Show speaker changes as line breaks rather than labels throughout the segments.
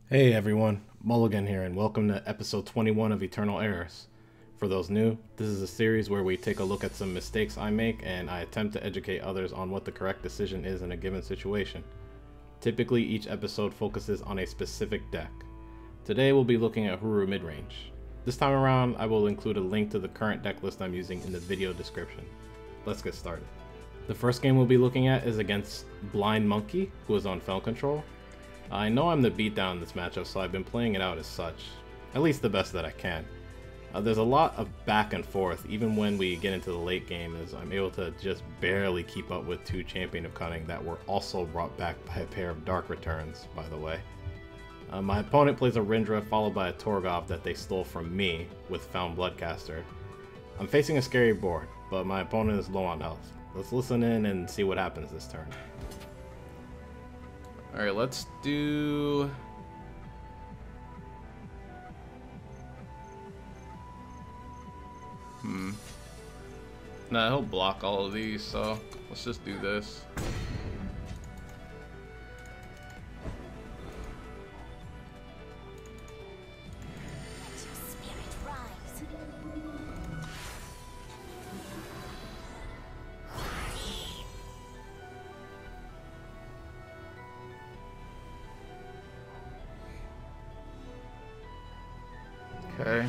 Hey everyone, Mulligan here, and welcome to episode 21 of Eternal Errors. For those new, this is a series where we take a look at some mistakes I make and I attempt to educate others on what the correct decision is in a given situation. Typically, each episode focuses on a specific deck. Today we'll be looking at Hooru Midrange. This time around, I will include a link to the current deck list I'm using in the video description. Let's get started. The first game we'll be looking at is against Blind Monkey, who is on Fel Control. I know I'm the beatdown in this matchup, so I've been playing it out as such, at least the best that I can. There's a lot of back and forth, even when we get into the late game, as I'm able to just barely keep up with two Champion of Cunning that were also brought back by a pair of Dark Returns, by the way. My opponent plays a Rindra followed by a Torgov that they stole from me with Found Bloodcaster. I'm facing a scary board, but my opponent is low on health. Let's listen in and see what happens this turn. Alright, let's do... Nah, he'll block all of these, so let's just do this. Okay.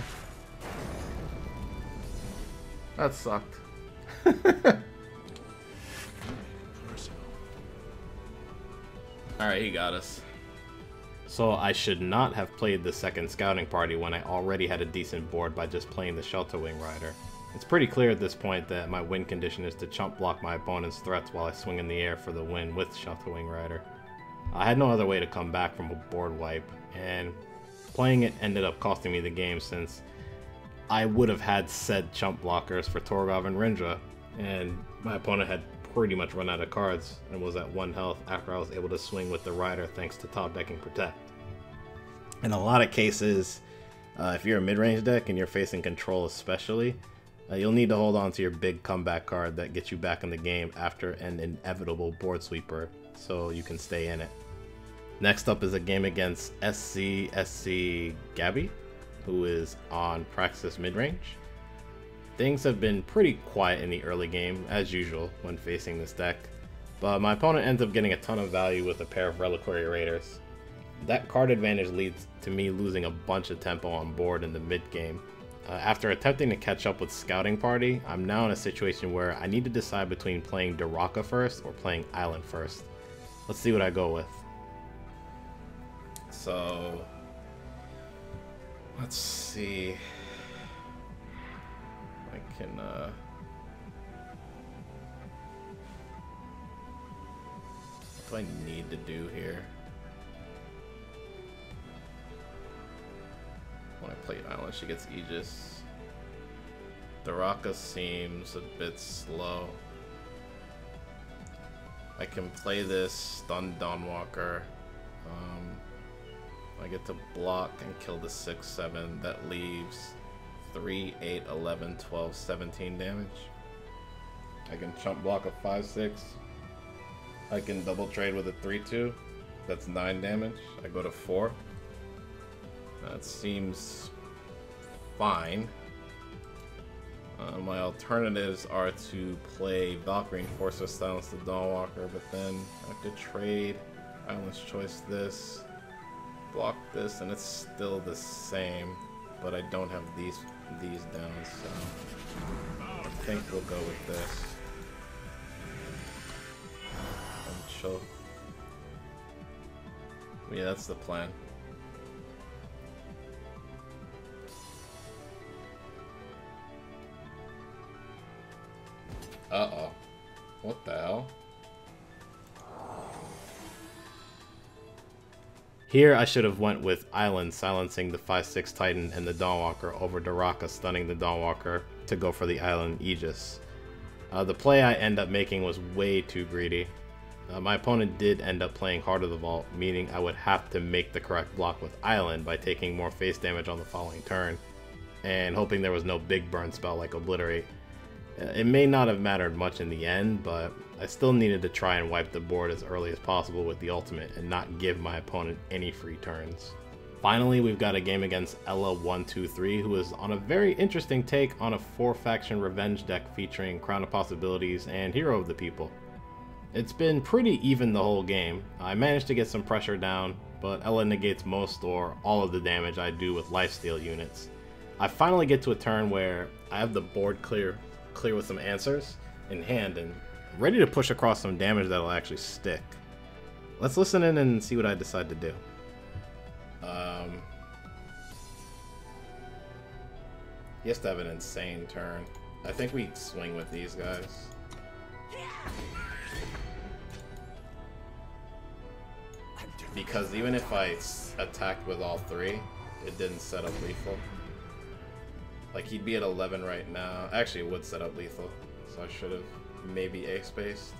That sucked. Alright, he got us. So I should not have played the second scouting party when I already had a decent board by just playing the Shelter Wing Rider. It's pretty clear at this point that my win condition is to chump block my opponent's threats while I swing in the air for the win with Shelter Wing Rider. I had no other way to come back from a board wipe, and playing it ended up costing me the game since I would have had said chump blockers for Torgov and Rindra, and my opponent had pretty much run out of cards and was at 1 health after I was able to swing with the Rider thanks to top decking Protect. In a lot of cases, if you're a mid-range deck and you're facing control especially, you'll need to hold on to your big comeback card that gets you back in the game after an inevitable board sweeper so you can stay in it. Next up is a game against SC Gabby, who is on Praxis Midrange. Things have been pretty quiet in the early game, as usual, when facing this deck, but my opponent ends up getting a ton of value with a pair of Reliquary Raiders. That card advantage leads to me losing a bunch of tempo on board in the mid game. After attempting to catch up with Scouting Party, I'm now in a situation where I need to decide between playing Daraka first or playing Island first. Let's see what I go with. So, let's see. I can, what do I need to do here? When I play Island, she gets Aegis. Daraka seems a bit slow. I can play this Stun Dawnwalker. I get to block and kill the 6/7. That leaves 3, 8, 11, 12, 17 damage. I can chump block a 5/6. I can double trade with a 3/2. That's 9 damage. I go to 4. That seems fine. My alternatives are to play Valkyrie Enforcer, silence the Dawnwalker, but then I have to trade Island's Choice this, block this, and it's still the same, but I don't have these down, so I think we'll go with this. And chill. Yeah, that's the plan. Uh-oh. What the hell? Here I should have went with Island silencing the 5/6 Titan and the Dawnwalker over Daraka stunning the Dawnwalker to go for the Island Aegis. The play I end up making was way too greedy. My opponent did end up playing Heart of the Vault, meaning I would have to make the correct block with Island by taking more face damage on the following turn, and hoping there was no big burn spell like Obliterate. It may not have mattered much in the end, but I still needed to try and wipe the board as early as possible with the ultimate and not give my opponent any free turns. Finally, we've got a game against Ella123, who is on a very interesting take on a 4-faction revenge deck featuring Crown of Possibilities and Hero of the People. It's been pretty even the whole game. I managed to get some pressure down, but Ella negates most or all of the damage I do with lifesteal units. I finally get to a turn where I have the board clear with some answers in hand and ready to push across some damage that'll actually stick. Let's listen in and see what I decide to do. He has to have an insane turn. I think we swing with these guys. Because even if I attacked with all three, it didn't set up lethal. Like, he'd be at 11 right now. Actually, it would set up lethal. So I should have maybe ace-based.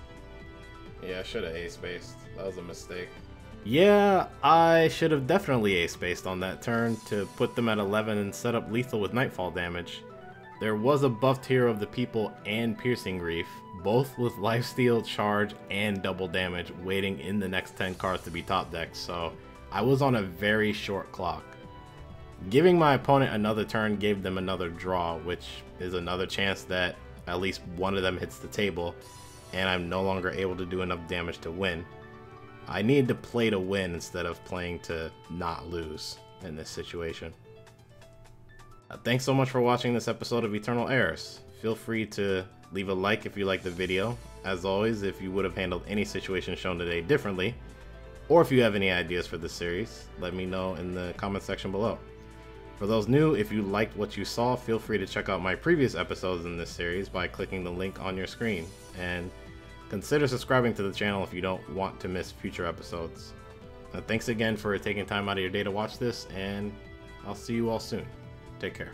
Yeah, I should have ace-based. That was a mistake. Yeah, I should have definitely ace-based on that turn to put them at 11 and set up lethal with Nightfall damage. There was a buffed Hero of the People and Piercing Grief, both with lifesteal, charge, and double damage waiting in the next 10 cards to be top decked, so I was on a very short clock. Giving my opponent another turn gave them another draw, which is another chance that at least one of them hits the table, and I'm no longer able to do enough damage to win. I needed to play to win instead of playing to not lose in this situation. Thanks so much for watching this episode of Eternal Errors. Feel free to leave a like if you liked the video. As always, if you would have handled any situation shown today differently, or if you have any ideas for this series, let me know in the comment section below. For those new, if you liked what you saw, feel free to check out my previous episodes in this series by clicking the link on your screen, and consider subscribing to the channel if you don't want to miss future episodes. Thanks again for taking time out of your day to watch this, and I'll see you all soon. Take care.